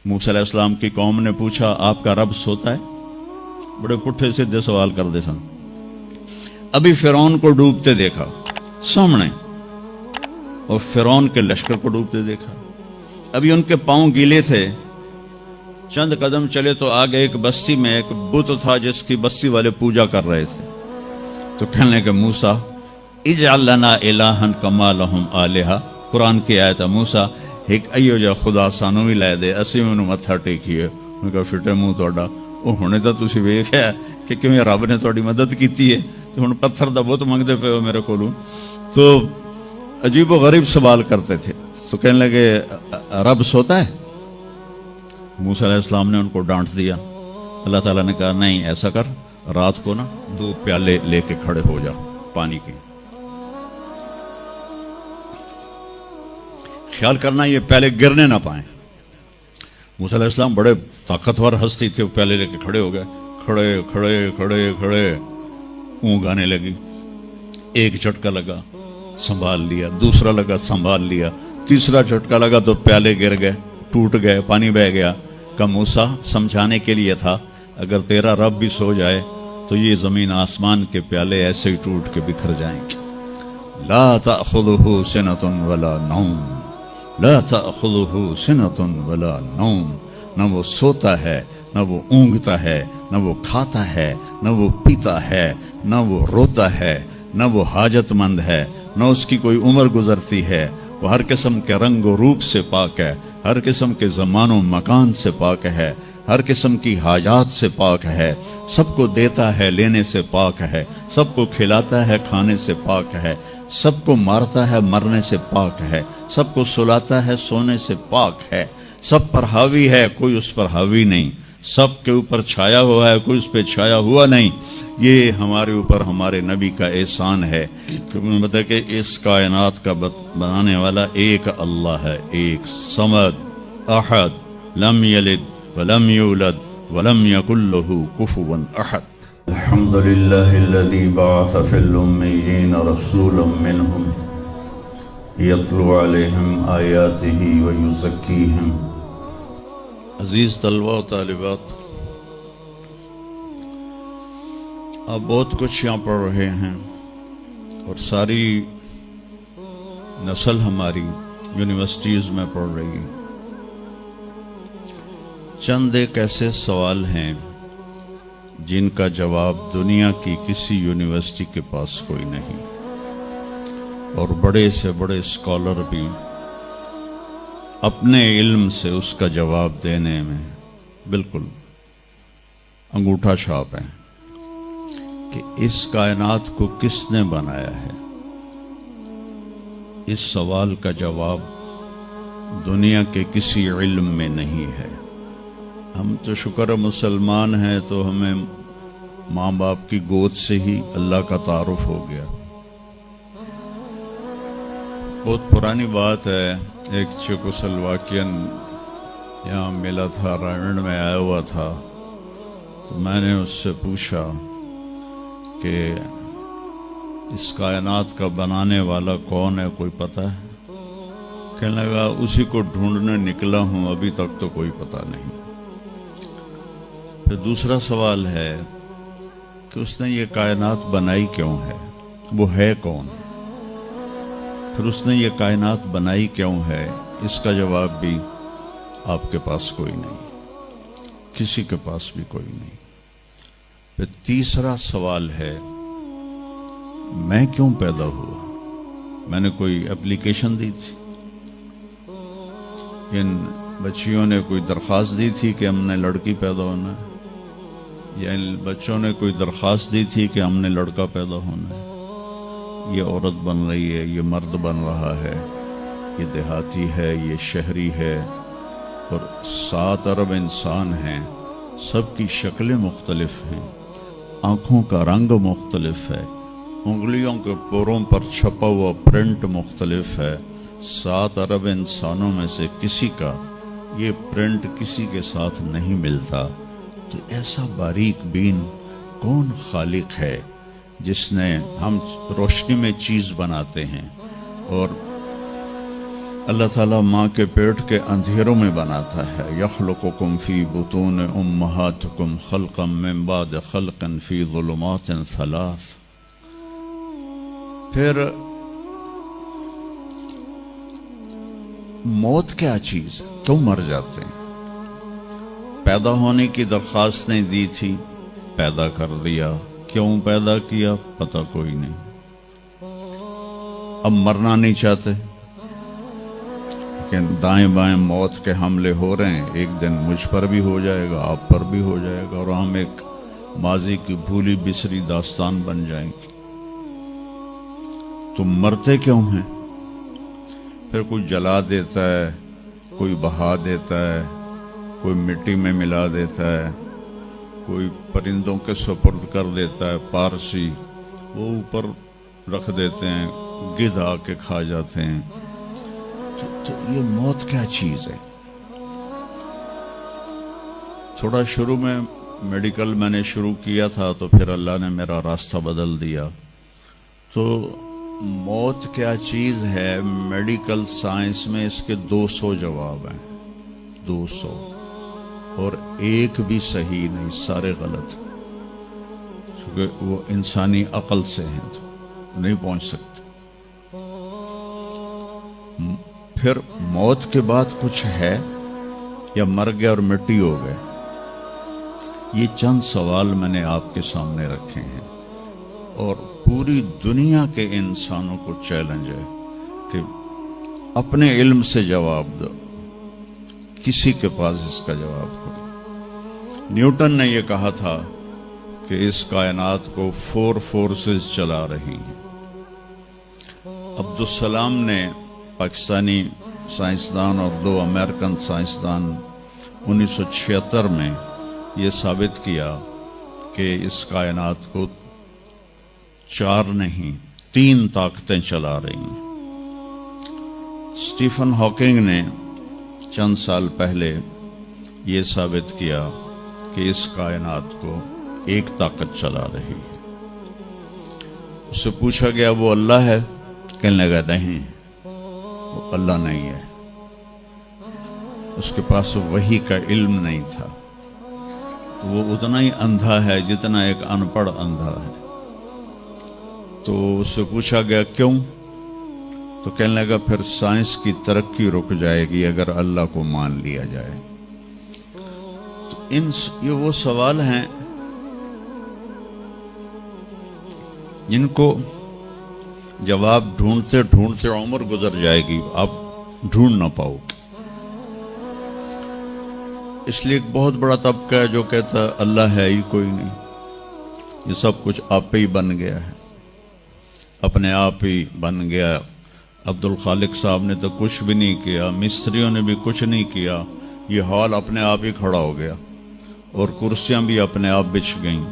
موسیٰ علیہ السلام کی قوم نے پوچھا آپ کا رب سوتا ہے؟ بڑے پٹھے سیدھے سوال کر دے سن. ابھی فرعون کو ڈوبتے دیکھا سامنے اور فرعون کے لشکر کو ڈوبتے دیکھا. ابھی ان کے پاؤں گیلے تھے, چند قدم چلے تو آگے ایک بستی میں ایک بت تھا جس کی بستی والے پوجا کر رہے تھے. تو کہنے لگے موسیٰ اجعل لنا الہا کما لہم آلہہ. قرآن کی آیت ہے موسیٰ ایک ایو جا خدا سانو بھی لے دے اسی میں متھا ٹیکیے. میں کہا فٹے منہ توڑا وہ ہونے تو تسی ویکھیا کہ کیویں رب نے تہاڈی مدد کیتی ہے تو ہن پتھر دا بت منگدے پے ہو میرے کولوں. تو عجیب و غریب سوال کرتے تھے. تو کہنے لگے رب سوتا ہے؟ موسیٰ علیہ السلام نے ان کو ڈانٹ دیا. اللہ تعالیٰ نے کہا نہیں ایسا کر, رات کو نا 2 پیالے لے کے کھڑے ہو جا پانی کے. خیال کرنا یہ پیالے گرنے نہ پائیں. موسیٰ علیہ السلام بڑے طاقتور ہستی تھے, وہ پیالے لے کے کھڑے ہو گئے. کھڑے کھڑے کھڑے کھڑے اونگ آنے لگی. ایک جھٹکا لگا سنبھال لیا, دوسرا لگا سنبھال لیا, تیسرا جھٹکا لگا تو پیالے گر گئے, ٹوٹ گئے, پانی بہہ گیا. کہ موسیٰ سمجھانے کے لیے تھا اگر تیرا رب بھی سو جائے تو یہ زمین آسمان کے پیالے ایسے ہی ٹوٹ کے بکھر جائیں گے. لا تأخذہ سنۃ ولا نوم, لا تأخذہ سنۃ ولا نوم. نہ وہ سوتا ہے, نہ وہ اونگتا ہے, نہ وہ کھاتا ہے, نہ وہ پیتا ہے, نہ وہ روتا ہے, نہ وہ حاجت مند ہے, نہ اس کی کوئی عمر گزرتی ہے. وہ ہر قسم کے رنگ و روپ سے پاک ہے, ہر قسم کے زمان و مکان سے پاک ہے, ہر قسم کی حاجات سے پاک ہے. سب کو دیتا ہے, لینے سے پاک ہے, سب کو کھلاتا ہے, کھانے سے پاک ہے, سب کو مارتا ہے, مرنے سے پاک ہے, سب کو سلاتا ہے, سونے سے پاک ہے. سب پر حاوی ہے, کوئی اس پر حاوی نہیں. سب کے اوپر چھایا ہوا ہے, کوئی اس پہ چھایا ہوا نہیں. یہ ہمارے اوپر ہمارے نبی کا احسان ہے کہ انہوں نے بتایا کہ اس کائنات کا بنانے والا ایک اللہ ہے, ایک صمد احد لم یلد ولم یولد ولم یکن له کفوا احد. الحمد للہ الذی بعث فی الامیین رسولا منہم یتلو علیہم آیاتہ ویزکیہم. عزیز طلبہ و طالبات, آپ بہت کچھ یہاں پڑھ رہے ہیں اور ساری نسل ہماری یونیورسٹیز میں پڑھ رہی ہے. چند ایک ایسے سوال ہیں جن کا جواب دنیا کی کسی یونیورسٹی کے پاس کوئی نہیں, اور بڑے سے بڑے اسکالر بھی اپنے علم سے اس کا جواب دینے میں بالکل انگوٹھا چھاپ ہیں کہ اس کائنات کو کس نے بنایا ہے. اس سوال کا جواب دنیا کے کسی علم میں نہیں ہے. ہم تو شکر مسلمان ہیں تو ہمیں ماں باپ کی گود سے ہی اللہ کا تعارف ہو گیا. بہت پرانی بات ہے, ایک چیکوسلواکین یہاں ملا تھا, رائنڈ میں آیا ہوا تھا. تو میں نے اس سے پوچھا کہ اس کائنات کا بنانے والا کون ہے, کوئی پتہ ہے؟ کہنے لگا اسی کو ڈھونڈنے نکلا ہوں, ابھی تک تو کوئی پتہ نہیں. پھر دوسرا سوال ہے کہ اس نے یہ کائنات بنائی کیوں ہے, وہ ہے کون؟ پھر اس نے یہ کائنات بنائی کیوں ہے, اس کا جواب بھی آپ کے پاس کوئی نہیں, کسی کے پاس بھی کوئی نہیں. پھر تیسرا سوال ہے میں کیوں پیدا ہوا؟ میں نے کوئی اپلیکیشن دی تھی, ان بچیوں نے کوئی درخواست دی تھی کہ ہم نے لڑکی پیدا ہونا ہے, یا ان بچوں نے کوئی درخواست دی تھی کہ ہم نے لڑکا پیدا ہونا ہے؟ یہ عورت بن رہی ہے, یہ مرد بن رہا ہے, یہ دیہاتی ہے, یہ شہری ہے, اور 7 ارب انسان ہیں. سب کی شکلیں مختلف ہیں, آنکھوں کا رنگ مختلف ہے, انگلیوں کے پوروں پر چھپا ہوا پرنٹ مختلف ہے. 7 ارب انسانوں میں سے کسی کا یہ پرنٹ کسی کے ساتھ نہیں ملتا. تو ایسا باریک بین کون خالق ہے جس نے, ہم روشنی میں چیز بناتے ہیں اور اللہ تعالیٰ ماں کے پیٹ کے اندھیروں میں بناتا ہے. یخلقکم فی بطون امہاتکم خلقا من بعد خلق فی ظلمات ثلاث. پھر موت کیا چیز ہے؟ کیوں مر جاتے ہیں؟ پیدا ہونے کی درخواست نہیں دی تھی، پیدا کر دیا. کیوں پیدا کیا پتہ کوئی نہیں. اب مرنا نہیں چاہتے، لیکن دائیں بائیں موت کے حملے ہو رہے ہیں. ایک دن مجھ پر بھی ہو جائے گا، آپ پر بھی ہو جائے گا، اور ہم ایک ماضی کی بھولی بسری داستان بن جائیں گے. تم مرتے کیوں ہیں؟ پھر کوئی جلا دیتا ہے، کوئی بہا دیتا ہے، کوئی مٹی میں ملا دیتا ہے، کوئی پرندوں کے سپرد کر دیتا ہے. پارسی وہ اوپر رکھ دیتے ہیں، گدھ آ کے کھا جاتے ہیں. تو یہ موت کیا چیز ہے؟ تھوڑا شروع میں میڈیکل میں نے شروع کیا تھا، تو پھر اللہ نے میرا راستہ بدل دیا. تو موت کیا چیز ہے؟ میڈیکل سائنس میں اس کے 200 جواب ہیں، 200، اور ایک بھی صحیح نہیں، سارے غلط، کیونکہ وہ انسانی عقل سے ہیں تو نہیں پہنچ سکتے. پھر موت کے بعد کچھ ہے یا مر گیا اور مٹی ہو گئے؟ یہ چند سوال میں نے آپ کے سامنے رکھے ہیں، اور پوری دنیا کے انسانوں کو چیلنج ہے کہ اپنے علم سے جواب دو. کسی کے پاس اس کا جواب ہو. نیوٹن نے یہ کہا تھا کہ اس کائنات کو 4 فورسز چلا رہی ہیں. عبدالسلام نے، پاکستانی سائنسدان اور 2 امریکن سائنسدان، 1976 میں یہ ثابت کیا کہ اس کائنات کو 4 نہیں 3 طاقتیں چلا رہی ہیں. اسٹیفن ہاکنگ نے چند سال پہلے یہ ثابت کیا کہ اس کائنات کو ایک طاقت چلا رہی ہے. اس سے پوچھا گیا وہ اللہ ہے؟ کہنے لگا نہیں، وہ اللہ نہیں ہے. اس کے پاس وحی کا علم نہیں تھا. تو وہ اتنا ہی اندھا ہے جتنا ایک ان پڑھ اندھا ہے. تو اس سے پوچھا گیا کیوں؟ تو کہنے لگا پھر سائنس کی ترقی رک جائے گی اگر اللہ کو مان لیا جائے. تو یہ وہ سوال ہیں جن کو جواب ڈھونڈتے ڈھونڈتے عمر گزر جائے گی، آپ ڈھونڈ نہ پاؤ گے. اس لیے ایک بہت بڑا طبقہ ہے جو کہتا ہے اللہ ہے ہی کوئی نہیں، یہ سب کچھ آپ پہ ہی بن گیا ہے، اپنے آپ ہی بن گیا. عبد الخالق صاحب نے تو کچھ بھی نہیں کیا، مستریوں نے بھی کچھ نہیں کیا، یہ ہال اپنے آپ ہی کھڑا ہو گیا، اور کرسیاں بھی اپنے آپ بچھ گئیں.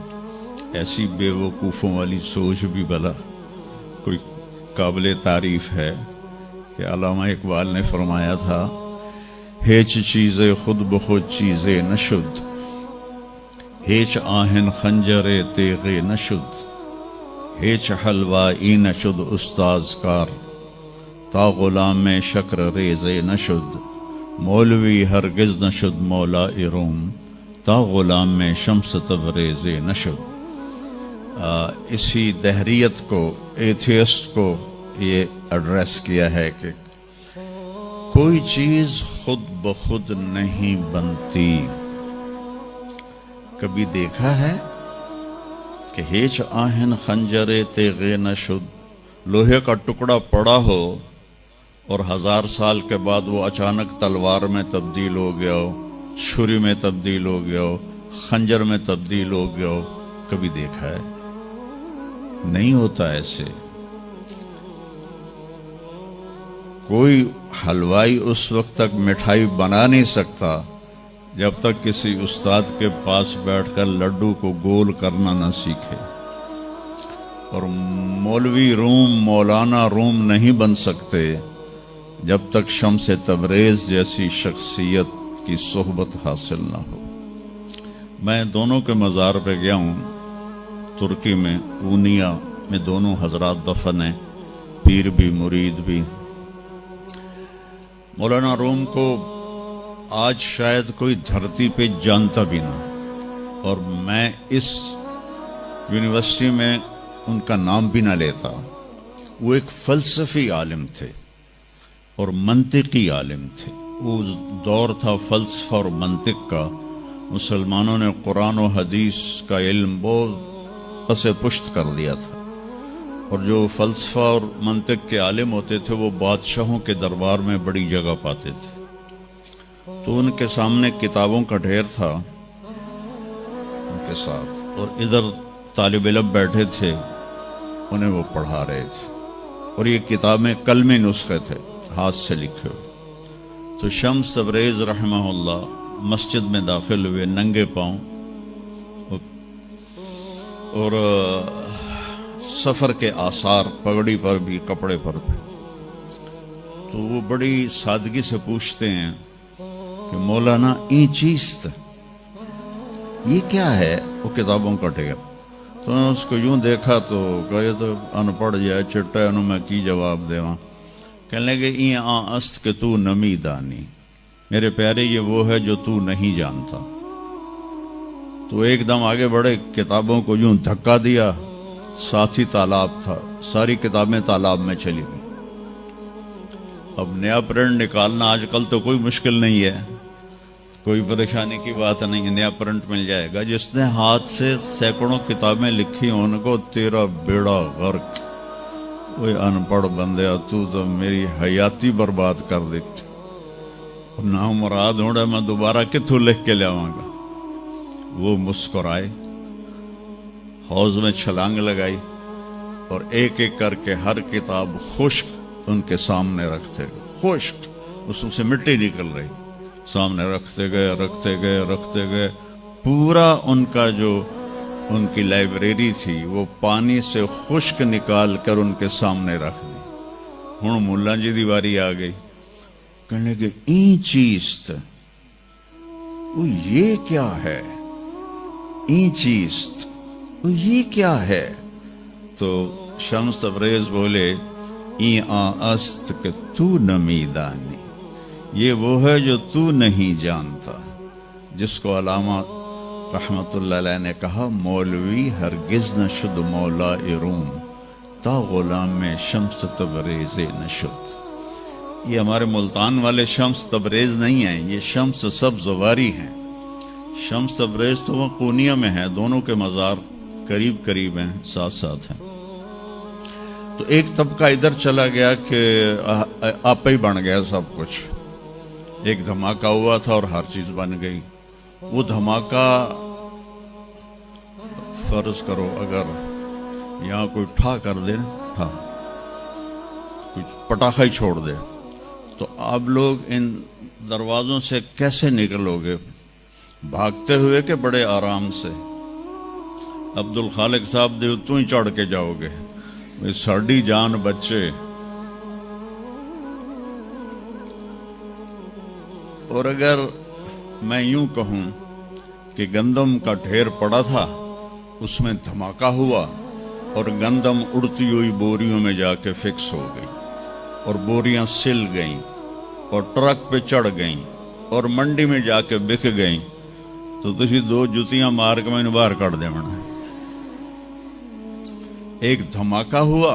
ایسی بے وقوفوں والی سوچ بھی بلا کوئی قابل تعریف ہے کہ علامہ اقبال نے فرمایا تھا ہیچ چیزیں خود بخود چیزیں نشد، ہیچ آہن خنجر تیغ نشد، ہیچ حلوائی نشد استاذ کار، تا غلام میں شکر ریز نشد، مولوی ہرگز نشد مولا روم، تا غلام میں شمس تبریز نشد. اسی دہریت کو، ایتھیسٹ کو یہ ایڈریس کیا ہے کہ کوئی چیز خود بخود نہیں بنتی. کبھی دیکھا ہے کہ ہیچ آہن خنجر تیغ نشد، لوہے کا ٹکڑا پڑا ہو اور 1000 سال کے بعد وہ اچانک تلوار میں تبدیل ہو گیا ہو، چھری میں تبدیل ہو گیا ہو، خنجر میں تبدیل ہو گیا ہو؟ کبھی دیکھا ہے؟ نہیں ہوتا ایسے. کوئی حلوائی اس وقت تک مٹھائی بنا نہیں سکتا جب تک کسی استاد کے پاس بیٹھ کر لڈو کو گول کرنا نہ سیکھے. اور مولوی روم، مولانا روم نہیں بن سکتے جب تک شمس تبریز جیسی شخصیت کی صحبت حاصل نہ ہو. میں دونوں کے مزار پہ گیا ہوں، ترکی میں اونیا میں دونوں حضرات دفن ہیں، پیر بھی مرید بھی. مولانا روم کو آج شاید کوئی دھرتی پہ جانتا بھی نہ، اور میں اس یونیورسٹی میں ان کا نام بھی نہ لیتا۔ وہ ایک فلسفی عالم تھے اور منطقی عالم تھے۔ وہ دور تھا فلسفہ اور منطق کا، مسلمانوں نے قرآن و حدیث کا علم بہت پس پشت کر دیا تھا، اور جو فلسفہ اور منطق کے عالم ہوتے تھے وہ بادشاہوں کے دربار میں بڑی جگہ پاتے تھے۔ تو ان کے سامنے کتابوں کا ڈھیر تھا ان کے ساتھ، اور ادھر طالب علم بیٹھے تھے، انہیں وہ پڑھا رہے تھے، اور یہ کتابیں قلمی نسخے تھے، ہاتھ سے لکھے ہوئے۔ تو شمس تبریز رحمہ اللہ مسجد میں داخل ہوئے ننگے پاؤں، اور سفر کے آثار پگڑی پر بھی، کپڑے پر بھی۔ تو وہ بڑی سادگی سے پوچھتے ہیں کہ مولانا این چیست، یہ کیا ہے؟ وہ کتابوں کا ڈھیر۔ تو نے اس کو یوں دیکھا تو کہے تو ان پڑھ جائے چٹا انہوں میں کی جواب دے وہاں، کہنے لگے این است کہ تو نمی دانی، میرے پیارے یہ وہ ہے جو تو نہیں جانتا۔ تو ایک دم آگے بڑھے، کتابوں کو یوں دھکا دیا، ساتھ ہی تالاب تھا، ساری کتابیں تالاب میں چلی گئی۔ اب نیا پرنٹ نکالنا آج کل تو کوئی مشکل نہیں ہے، کوئی پریشانی کی بات نہیں ہے، نیا پرنٹ مل جائے گا۔ جس نے ہاتھ سے سینکڑوں کتابیں لکھی ان کو تیرا بیڑا غرق، وہ ان پڑھ بندیا تو میری حیاتی برباد کر دیتی، نہ مراد ہوڑا میں دوبارہ کتوں لکھ کے لیاواں گا۔ وہ مسکرائے، حوض میں چھلانگ لگائی، اور ایک ایک کر کے ہر کتاب خشک ان کے سامنے رکھتے گئے، خشک، اس سے مٹی نکل رہی، سامنے رکھتے گئے رکھتے گئے رکھتے گئے، پورا ان کا جو ان کی لائبریری تھی وہ پانی سے خشک نکال کر ان کے سامنے رکھ دی۔ ہن ملا جی دی واری آ گئی، کہنے لگے این چیز وہ یہ کیا ہے، این چیز وہ یہ کیا ہے؟ تو شمس تبریز بولے این است کہ تو نمی دانی، یہ وہ ہے جو تو نہیں جانتا، جس کو علامہ رحمت اللہ علیہ نے کہا مولوی ہرگز نہ شد مولا روم تا غلام شمس تبریز نشد۔ یہ ہمارے ملتان والے شمس تبریز نہیں ہیں، یہ شمس سبزواری ہیں۔ شمس تبریز تو وہ قونیہ میں ہے، دونوں کے مزار قریب قریب ہیں، ساتھ ساتھ ہیں۔ تو ایک طبقہ ادھر چلا گیا کہ آپ ہی بن گیا سب کچھ، ایک دھماکہ ہوا تھا اور ہر چیز بن گئی۔ وہ دھماکہ فرض کرو اگر یہاں کوئی ٹھا کر دے ٹھا، کچھ پٹاخہ ہی چھوڑ دے، تو آپ لوگ ان دروازوں سے کیسے نکلو گے؟ بھاگتے ہوئے کہ بڑے آرام سے؟ عبد الخالق صاحب دے تو ہی چڑھ کے جاؤ گے، ساڑی جان بچے۔ اور اگر میں یوں کہوں کہ گندم کا ڈھیر پڑا تھا، اس میں دھماکہ ہوا اور گندم اڑتی ہوئی بوریوں میں جا کے فکس ہو گئی، اور بوریاں سل گئیں اور ٹرک پہ چڑھ گئیں اور منڈی میں جا کے بک گئیں، تو تسی دو جتیاں مار کے میں نے باہر کر دے منا۔ ایک دھماکہ ہوا،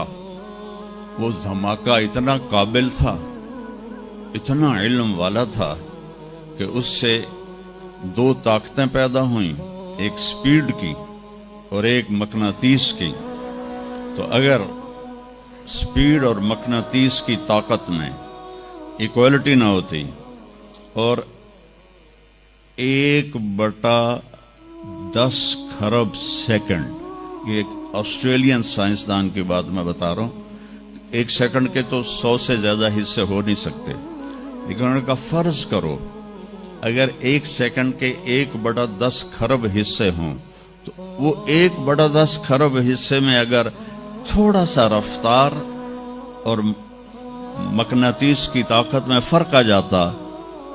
وہ دھماکہ اتنا قابل تھا، اتنا علم والا تھا کہ اس سے دو طاقتیں پیدا ہوئیں، ایک سپیڈ کی اور ایک مقناطیس کی۔ تو اگر سپیڈ اور مقناطیس کی طاقت میں ایکوالٹی نہ ہوتی اور 1/10 خرب سیکنڈ، یہ ایک آسٹریلین سائنسدان کی بات میں بتا رہا ہوں، ایک سیکنڈ کے تو 100 سے زیادہ حصے ہو نہیں سکتے، لیکن انہوں نے کہا فرض کرو اگر 1 سیکنڈ کے 1/10 خرب حصے ہوں، تو وہ 1/10 خرب حصے میں اگر تھوڑا سا رفتار اور مقناطیس کی طاقت میں فرق آ جاتا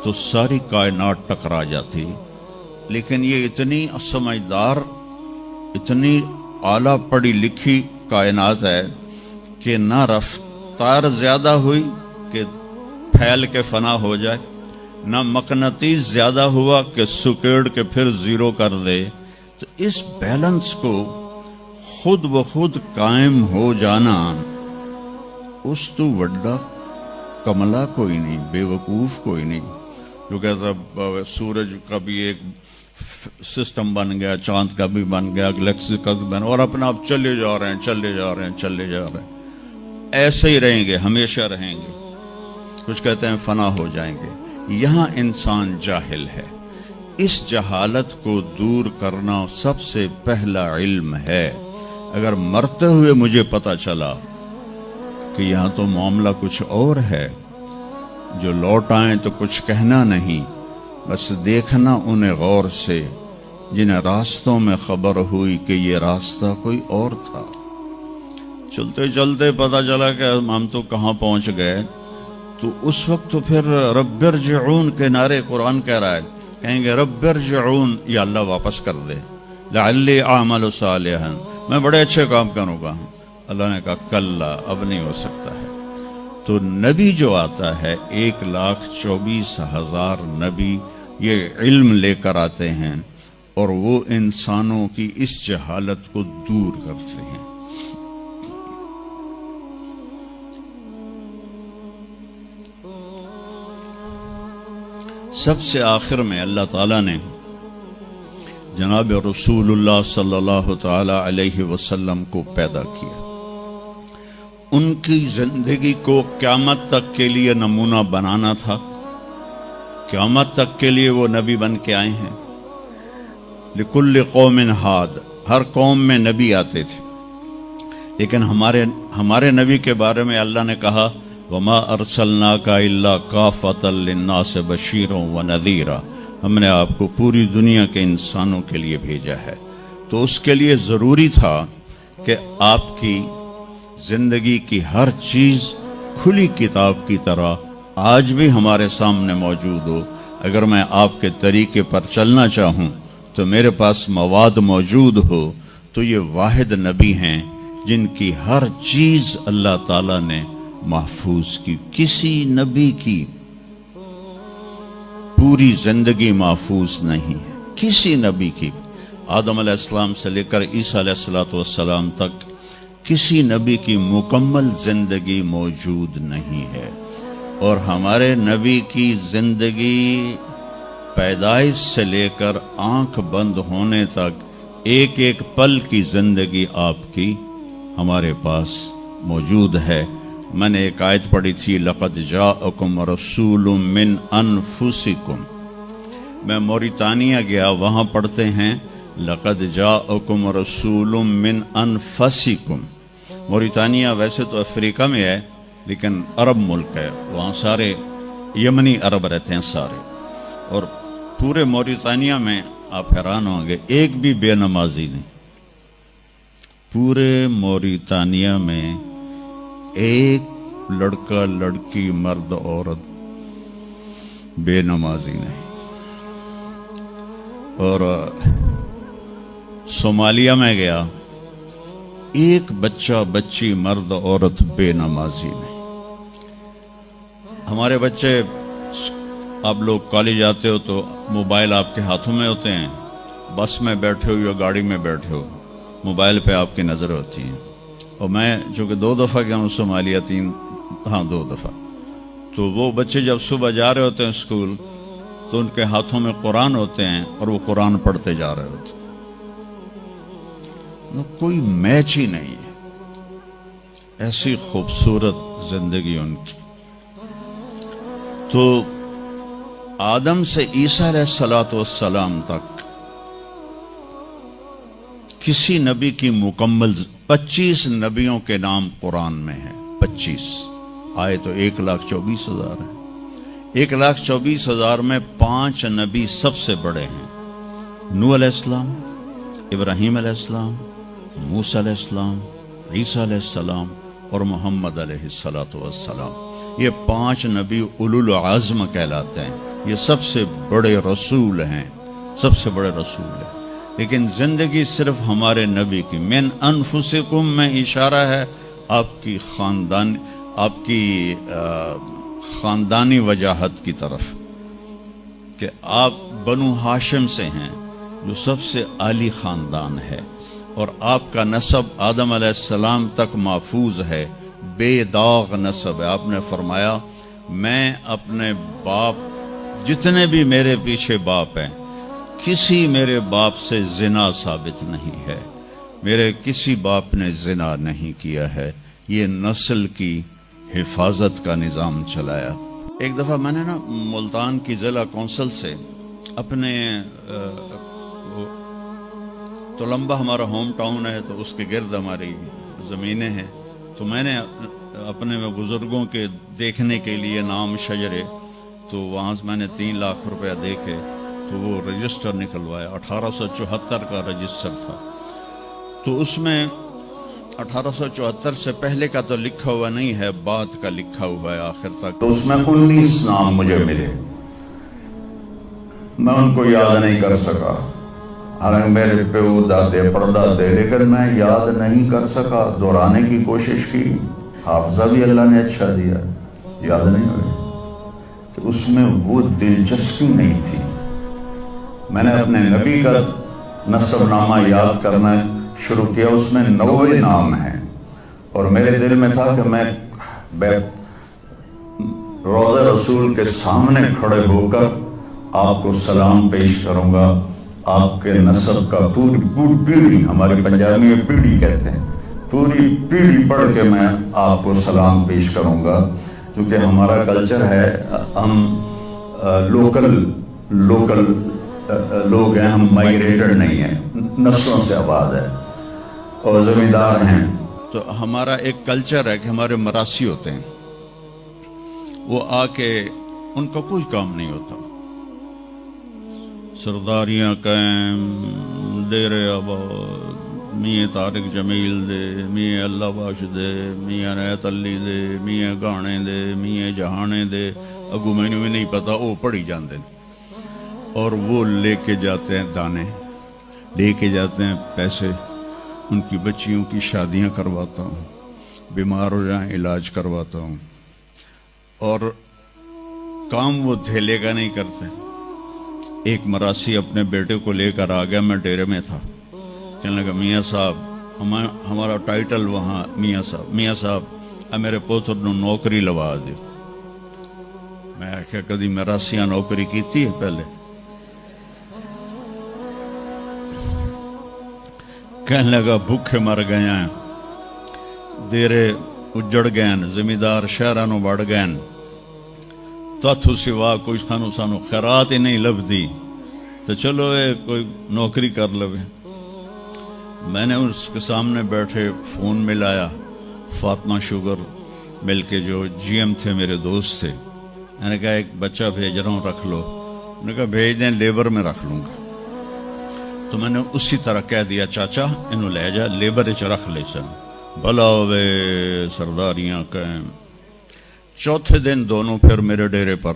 تو ساری کائنات ٹکرا جاتی۔ لیکن یہ اتنی سمجھدار، اتنی اعلیٰ پڑھی لکھی کائنات ہے کہ نہ رفتار زیادہ ہوئی کہ پھیل کے فنا ہو جائے، نہ مقناطیس زیادہ ہوا کہ سکیڑ کے پھر زیرو کر دے. تو اس بیلنس کو خود بخود قائم ہو جانا، اس تو وڈا کملا کوئی نہیں، بے وقوف کوئی نہیں جو کہتا سورج کا بھی ایک سسٹم بن گیا، چاند کا بھی بن گیا، گلیکسی کا بھی بن گیا، اور اپنا آپ چلے جا رہے ہیں چلے جا رہے ہیں چلے جا رہے ہیں، ایسے ہی رہیں گے، ہمیشہ رہیں گے. کچھ کہتے ہیں فنا ہو جائیں گے. یہاں انسان جاہل ہے. اس جہالت کو دور کرنا سب سے پہلا علم ہے. اگر مرتے ہوئے مجھے پتا چلا کہ یہاں تو معاملہ کچھ اور ہے، جو لوٹ آئیں تو کچھ کہنا نہیں، بس دیکھنا انہیں غور سے جنہیں راستوں میں خبر ہوئی کہ یہ راستہ کوئی اور تھا. چلتے چلتے پتا چلا کہ ہم تو کہاں پہنچ گئے، تو اس وقت تو پھر رب ارجعون کے نعرے قرآن کہہ رہا ہے. کہیں گے رب ارجعون، یا اللہ واپس کر دے، لعلی اعمل صالحا، میں بڑے اچھے کام کروں گا. اللہ نے کہا کلا، اب نہیں ہو سکتا ہے. تو نبی جو آتا ہے 1,24,000 نبی یہ علم لے کر آتے ہیں، اور وہ انسانوں کی اس جہالت کو دور کرتے ہیں. سب سے آخر میں اللہ تعالیٰ نے جناب رسول اللہ صلی اللہ تعالی علیہ وسلم کو پیدا کیا. ان کی زندگی کو قیامت تک کے لیے نمونہ بنانا تھا. قیامت تک کے لیے وہ نبی بن کے آئے ہیں. لکل قوم ہاد، ہر قوم میں نبی آتے تھے، لیکن ہمارے نبی کے بارے میں اللہ نے کہا وما ارسلناک الا کافۃ للناس بشیرا ونذیرا، ہم نے آپ کو پوری دنیا کے انسانوں کے لیے بھیجا ہے. تو اس کے لیے ضروری تھا کہ آپ کی زندگی کی ہر چیز کھلی کتاب کی طرح آج بھی ہمارے سامنے موجود ہو. اگر میں آپ کے طریقے پر چلنا چاہوں تو میرے پاس مواد موجود ہو. تو یہ واحد نبی ہیں جن کی ہر چیز اللہ تعالیٰ نے محفوظ کی. کسی نبی کی پوری زندگی محفوظ نہیں ہے، کسی نبی کی. آدم علیہ السلام سے لے کر عیسیٰ علیہ السلام تک کسی نبی کی مکمل زندگی موجود نہیں ہے. اور ہمارے نبی کی زندگی پیدائش سے لے کر آنکھ بند ہونے تک ایک ایک پل کی زندگی آپ کی ہمارے پاس موجود ہے. میں نے ایک آیت پڑھی تھی لقد جاءکم رسول من انفسکم. میں موریتانیہ گیا، وہاں پڑھتے ہیں لقد جاءکم رسول من انفسکم. موریتانیہ ویسے تو افریقہ میں ہے لیکن عرب ملک ہے، وہاں سارے یمنی عرب رہتے ہیں سارے. اور پورے موریتانیہ میں آپ حیران ہوں گے ایک بھی بے نمازی نہیں. پورے موریتانیہ میں ایک لڑکا لڑکی مرد عورت بے نمازی نہیں. اور صومالیہ میں گیا، ایک بچہ بچی مرد عورت بے نمازی نہیں. ہمارے بچے، آپ لوگ کالج آتے ہو تو موبائل آپ کے ہاتھوں میں ہوتے ہیں، بس میں بیٹھے ہو یا گاڑی میں بیٹھے ہو موبائل پہ آپ کی نظر ہوتی ہیں. اور میں چونکہ 2 دفعہ گیا ہوں صومالیہ، 2 دفعہ، تو وہ بچے جب صبح جا رہے ہوتے ہیں اسکول تو ان کے ہاتھوں میں قرآن ہوتے ہیں اور وہ قرآن پڑھتے جا رہے ہوتے ہیں. کوئی میچ ہی نہیں ہے. ایسی خوبصورت زندگی ان کی. تو آدم سے عیسیٰ علیہ السلام تک کسی نبی کی مکمل 25 نبیوں کے نام قرآن میں ہیں. 25 آئے تو 1,24,000 ہیں. 1,24,000 میں 5 نبی سب سے بڑے ہیں. نوح علیہ السلام، ابراہیم علیہ السلام، موسیٰ علیہ السلام، عیسیٰ علیہ السلام اور محمد علیہ السلام. یہ 5 نبی اولو العزم کہلاتے ہیں. یہ سب سے بڑے رسول ہیں، سب سے بڑے رسول ہیں. لیکن زندگی صرف ہمارے نبی کی. من انفسکم میں اشارہ ہے آپ کی خاندانی وجاہت کی طرف کہ آپ بنو ہاشم سے ہیں جو سب سے عالی خاندان ہے، اور آپ کا نسب آدم علیہ السلام تک محفوظ ہے، بے داغ نسب ہے۔ آپ نے فرمایا میں اپنے باپ، جتنے بھی میرے پیچھے باپ ہیں، کسی میرے باپ سے زنا ثابت نہیں ہے، میرے کسی باپ نے زنا نہیں کیا ہے۔ یہ نسل کی حفاظت کا نظام چلایا۔ ایک دفعہ میں نے نا ملتان کی ضلع کونسل سے اپنے تلمبہ ہمارا ہوم ٹاؤن ہے، تو اس کے گرد ہماری زمینیں ہیں، تو میں نے اپنے بزرگوں کے دیکھنے کے لیے نام شجرے، تو وہاں سے میں نے 3 لاکھ روپیہ دے کے تو وہ رجسٹر نکلوایا۔ 1874 کا رجسٹر تھا، تو اس میں 1874 سے پہلے کا تو لکھا ہوا نہیں ہے، بعد کا لکھا ہوا ہے آخر تک۔ تو اس میں 19 نام مجھے ملے، میں ان کو یاد نہیں کر سکا، حالانکہ میرے پیو دادے پردادے، لیکن میں یاد نہیں کر سکا۔ دہرانے کی کوشش کی، حافظہ بھی اللہ نے اچھا دیا، یاد نہیں ہوئی کہ اس میں وہ دلچسپی نہیں تھی۔ میں نے اپنے نبی کا نسب نامہ یاد کرنا شروع کیا، اس میں 90 نام ہیں، اور میرے دل میں تھا کہ میں روضہ رسول کے سامنے کھڑے ہو کر آپ کو سلام پیش کروں گا، آپ کے نسب کا پوری پیڑھی، ہماری پنجابی میں پیڑھی کہتے ہیں، پوری پیڑھی پڑھ کے میں آپ کو سلام پیش کروں گا، کیونکہ ہمارا کلچر ہے، ہم لوکل لوگ ہیں، ہم مائگریٹڈ نہیں ہیں، نسلوں سے آباد ہے اور زمیندار ہیں۔ تو ہمارا ایک کلچر ہے کہ ہمارے مراسی ہوتے ہیں، وہ آ کے ان کا کوئی کام نہیں ہوتا، سرداریاں قائم، دیر آباد، میاں طارق جمیل دے، میاں اللہ باش دے، میاں نیت علی دے، میاں گانے دے، میاں جہانے دے، اگو میں نے بھی نہیں پتا، وہ پڑھی جاندے، اور وہ لے کے جاتے ہیں دانے، لے کے جاتے ہیں پیسے، ان کی بچیوں کی شادیاں کرواتا ہوں، بیمار ہو جائیں علاج کرواتا ہوں، اور کام وہ دھیلے کا نہیں کرتے۔ ایک مراسی اپنے بیٹے کو لے کر آ گیا، میں ڈیرے میں تھا، کہنے لگا میاں صاحب، ہمارا ٹائٹل وہاں میاں صاحب میرے پوتر نو نوکری لوا دے۔ میں کہا کدی مراسیاں نوکری کیتی ہے پہلے؟ کہنے لگا بھوکے مر گئے ہیں، دیرے اجڑ گئے، زمیندار شہرانو بڑھ گئے، تو سوا کوئی سانو خیرات ہی نہیں لبدی، تو چلو کوئی نوکری کر لوے۔ میں نے اس کے سامنے بیٹھے فون ملایا، فاطمہ شوگر مل کے جو جی ایم تھے، میرے دوست تھے، میں نے کہا ایک بچہ بھیج رہا ہوں، رکھ لو۔ انہوں نے کہا بھیج دیں، لیبر میں رکھ لوں گا۔ تو میں نے اسی طرح کہہ دیا چاچا انہوں لے جا، لیبر اچ رکھ لے سن، بھلا ہوئے سرداریاں قائم۔ چوتھے دن دونوں پھر میرے ڈیرے پر،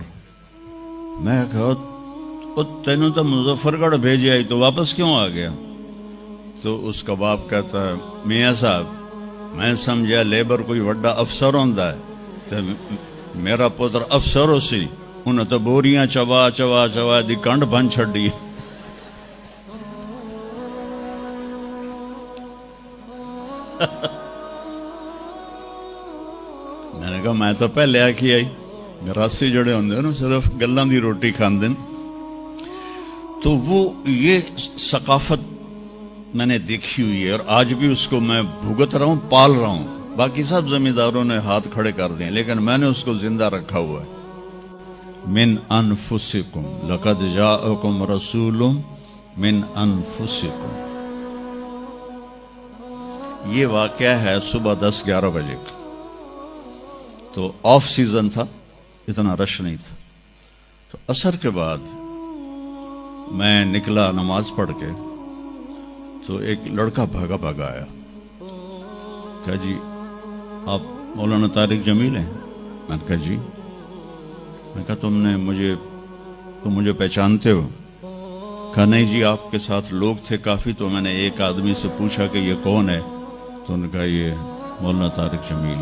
میں کہا تینوں تو مظفر گڑھ بھیجے آئی تو واپس کیوں آ گیا؟ تو اس کا باپ کہتا ہے میاں صاحب میں سمجھا لیبر کوئی وڈا افسر ہوندا ہے، تو میرا پتر افسر ہو سی، انہیں تو بوریاں چوا چوا چوا دی کنڈ بن چھڑی۔ میں نے کہا میں تو پہلے آکھی آئی، مراسی جڑے ہوندے نا صرف گلاں دی روٹی کھاندے۔ تو وہ یہ ثقافت میں نے دیکھی ہوئی ہے، اور آج بھی اس کو میں بھگت رہا ہوں، پال رہا ہوں۔ باقی سب زمینداروں نے ہاتھ کھڑے کر دیں، لیکن میں نے اس کو زندہ رکھا ہوا ہے۔ من انفسکم لقد جاءکم رسول من انفسکم۔ یہ واقعہ ہے صبح 10-11 بجے کا، تو آف سیزن تھا، اتنا رش نہیں تھا۔ تو عصر کے بعد میں نکلا نماز پڑھ کے، تو ایک لڑکا بھاگا بھاگا آیا، کہا جی آپ مولانا طارق جمیل ہیں؟ میں نے کہا جی۔ میں کہا تم مجھے پہچانتے ہو؟ کہا نہیں جی، آپ کے ساتھ لوگ تھے کافی، تو میں نے ایک آدمی سے پوچھا کہ یہ کون ہے، تو انہوں نے کہا یہ مولانا طارق جمیل۔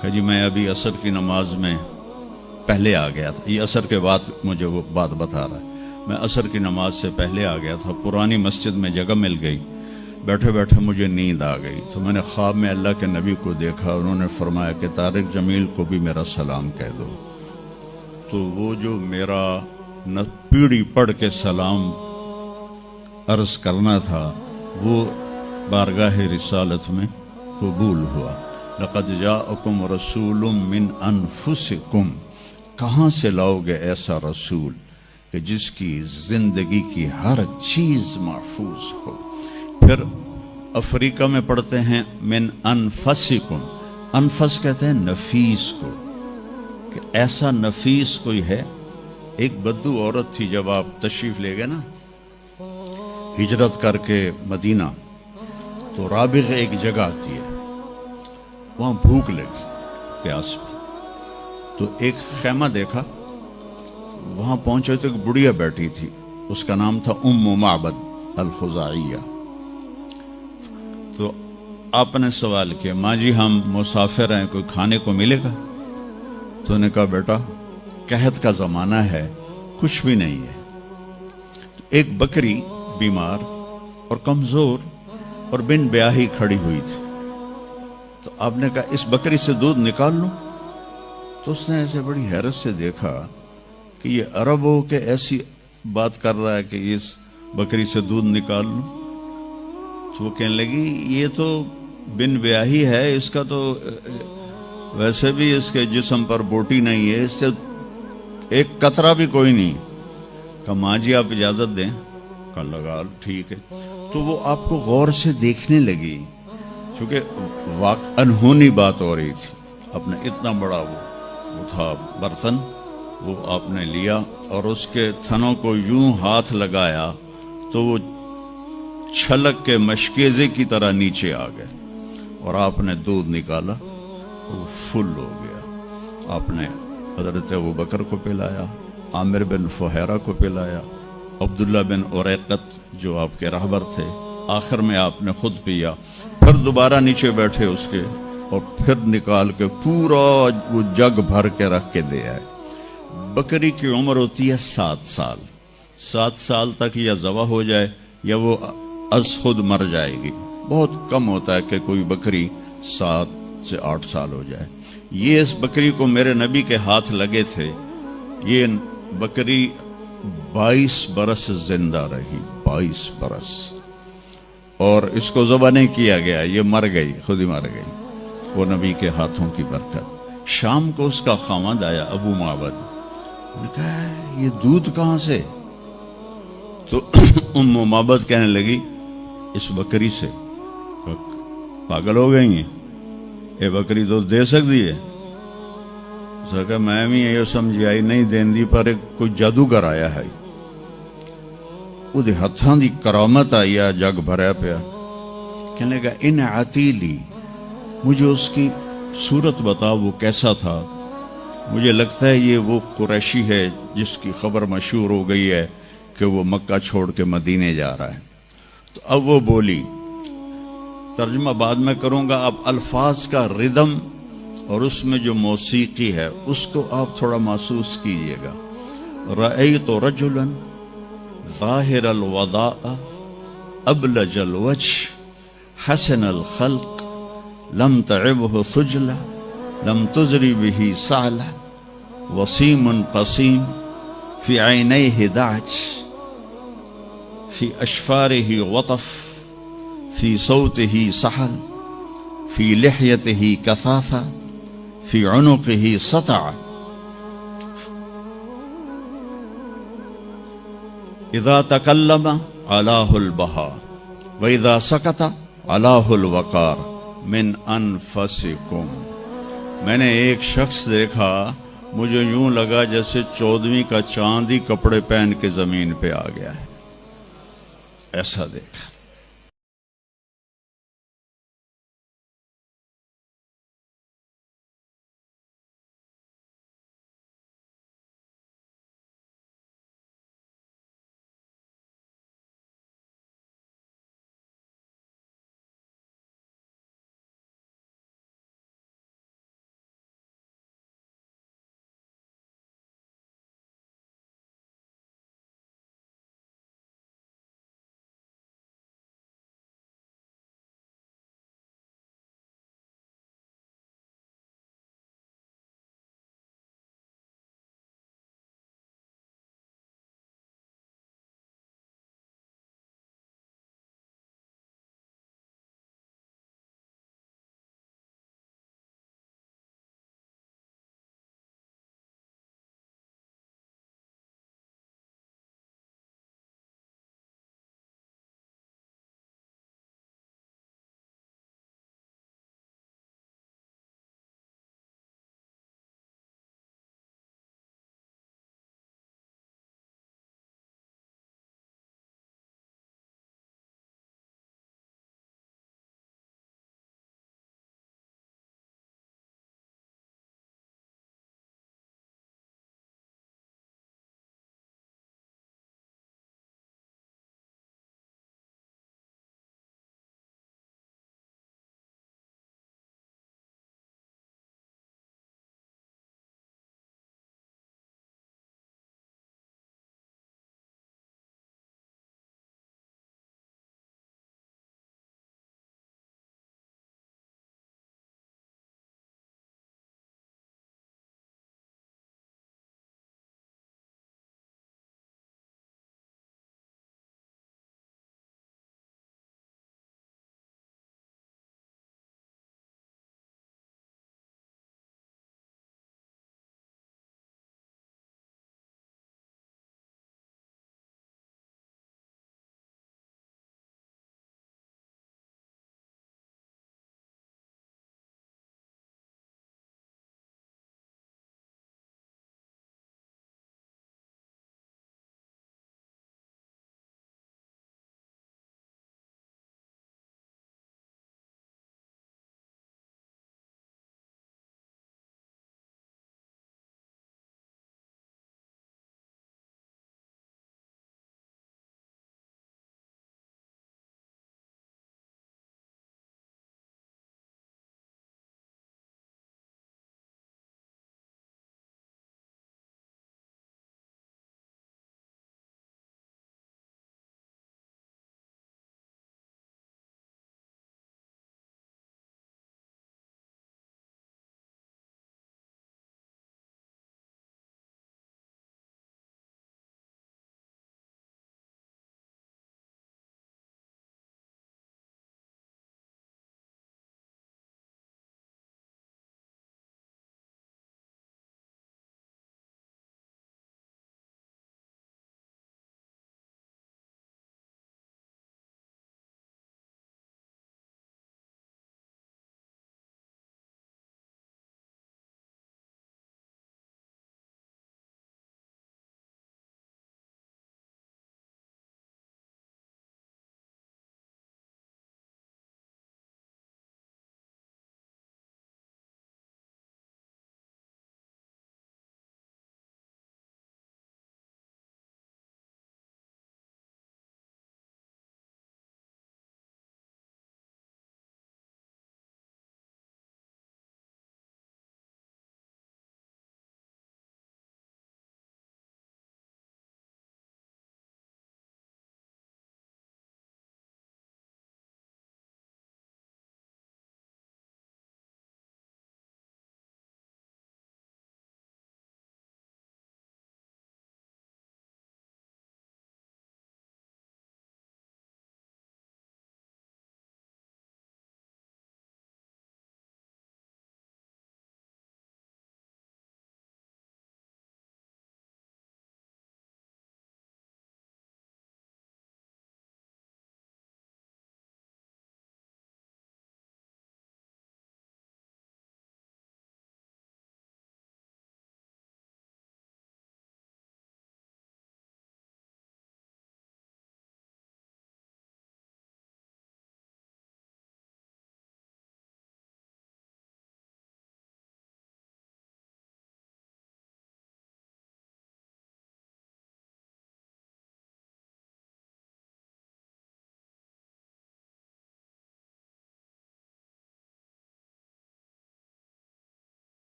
کہا جی میں ابھی عصر کی نماز میں پہلے آ گیا تھا. یہ عصر کے بعد مجھے وہ بات بتا رہا ہے. میں عصر کی نماز سے پہلے آ گیا تھا. پرانی مسجد میں جگہ مل گئی. بیٹھے بیٹھے مجھے نیند آ گئی تو میں نے خواب میں اللہ کے نبی کو دیکھا. انہوں نے فرمایا کہ طارق جمیل کو بھی میرا سلام کہہ دو. تو وہ جو میرا پیڑھی پڑھ کے سلام عرض کرنا تھا وہ بارگاہ رسالت میں قبول ہوا. لقد جاءکم رسول من انفسکم. کہاں سے لاؤ گے ایسا رسول کہ جس کی زندگی کی ہر چیز محفوظ ہو. پھر افریقہ میں پڑھتے ہیں من انفسکم. انفس کہتے ہیں نفیس کو, کہ ایسا نفیس کوئی ہے. ایک بدو عورت تھی, جب آپ تشریف لے گئے نا ہجرت کر کے مدینہ, تو رابغ ایک جگہ آتی ہے, وہاں بھوک لگی, پیاس بھی. تو ایک خیمہ دیکھا, وہاں پہنچے تو ایک بڑھیا بیٹھی تھی, اس کا نام تھا ام معبد الخزاعیہ. تو آپ نے سوال کیا, ماں جی ہم مسافر ہیں, کوئی کھانے کو ملے گا؟ تو انہوں نے کہا بیٹا قحط کا زمانہ ہے, کچھ بھی نہیں ہے. ایک بکری بیمار اور کمزور اور بن بیاہی کھڑی ہوئی تھی. تو آپ نے کہا اس بکری سے دودھ نکال لوں. تو اس نے ایسے بڑی حیرت سے دیکھا کہ یہ عرب ہو کہ ایسی بات کر رہا ہے کہ اس بکری سے دودھ نکال لوں. تو وہ کہنے لگی یہ تو بن بیاہی ہے, اس کا تو ویسے بھی اس کے جسم پر بوٹی نہیں ہے, اس سے ایک قطرہ بھی کوئی نہیں. کہا ماں جی آپ اجازت دیں. کہا لگا ٹھیک ہے. تو وہ آپ کو غور سے دیکھنے لگی, چونکہ انہونی بات ہو رہی تھی. اپنے اتنا بڑا وہ تھا برتن, وہ آپ نے لیا اور اس کے تھنوں کو یوں ہاتھ لگایا تو وہ چھلک کے مشکیزے کی طرح نیچے آ گئے, اور آپ نے دودھ نکالا, وہ فل ہو گیا. آپ نے حضرت ابوبکر کو پلایا, عامر بن فہیرہ کو پلایا, عبداللہ بن اریقت جو آپ کے رہبر تھے, آخر میں آپ نے خود پیا. پھر دوبارہ نیچے بیٹھے اس کے, اور پھر نکال کے پورا وہ جگ بھر کے رکھ کے دے آئے. بکری کی عمر ہوتی ہے 7 سال. 7 سال تک یا ذبح ہو جائے یا وہ از خود مر جائے گی. بہت کم ہوتا ہے کہ کوئی بکری 7 سے 8 سال ہو جائے. یہ اس بکری کو میرے نبی کے ہاتھ لگے تھے. یہ بکری 22 برس زندہ رہی, 22 برس, اور اس کو ذبح نہیں کیا گیا, یہ مر گئی, خود ہی مر گئی, وہ نبی کے ہاتھوں کی برکت. شام کو اس کا خامد آیا ابو معبد, نے کہا یہ دودھ کہاں سے؟ تو ام معبد کہنے لگی اس بکری سے. پاگل ہو گئی ہیں, یہ بکری تو دے سکتی ہے. کہ میں بھی یہ سمجھ آئی نہیں دین دی, پر کوئی جادوگر آیا ہے, وہ ہاتھاں دی کرامت آئی, جگ بھریا پیا. کہنے لگا ان عتیلی, مجھے اس کی صورت بتا, وہ کیسا تھا؟ مجھے لگتا ہے یہ وہ قریشی ہے جس کی خبر مشہور ہو گئی ہے کہ وہ مکہ چھوڑ کے مدینے جا رہا ہے. تو اب وہ بولی, ترجمہ بعد میں کروں گا, اب الفاظ کا ردم اور اس میں جو موسیقی ہے اس کو آپ تھوڑا محسوس کیجئے گا. رأیت رجلا ظاہر الوداء ابلج الوجه حسن الخلق لم تعبه ثجلة لم تزری به سعلة وسیم قسیم في عینیه دعج في اشفاره وطف في صوته سحل في لحيته كثافة في عنقه سطع. اذا تکلم علاه البهاء واذا سکت علاه الوقار من انفسکم. میں نے ایک شخص دیکھا, مجھے یوں لگا جیسے 14ویں کا چاند ہی کپڑے پہن کے زمین پہ آ گیا ہے, ایسا دیکھا.